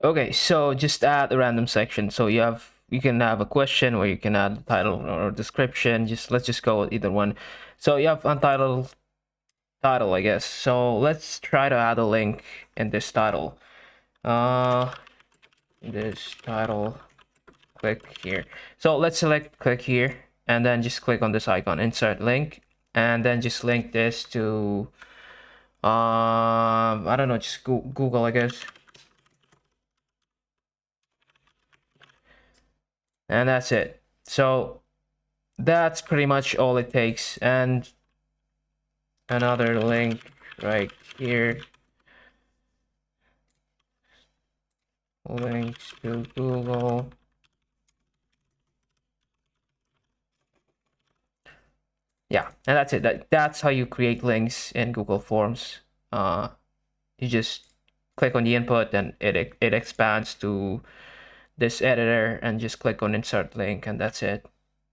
Okay, so just add a random section. So you can have a question or you can add a title or description. Just let's just go with either one. So you have untitled title, I guess. So let's try to add a link in this title. Uh, this title, click here. So let's select click here and then just click on this icon, insert link, and then just link this to I don't know, just Google, I guess. And that's it. So that's pretty much all it takes. And another link right here, links to Google. Yeah, and that's it. That's how you create links in Google Forms. uh you just click on the input and it expands to this editor and just click on insert link, and that's it.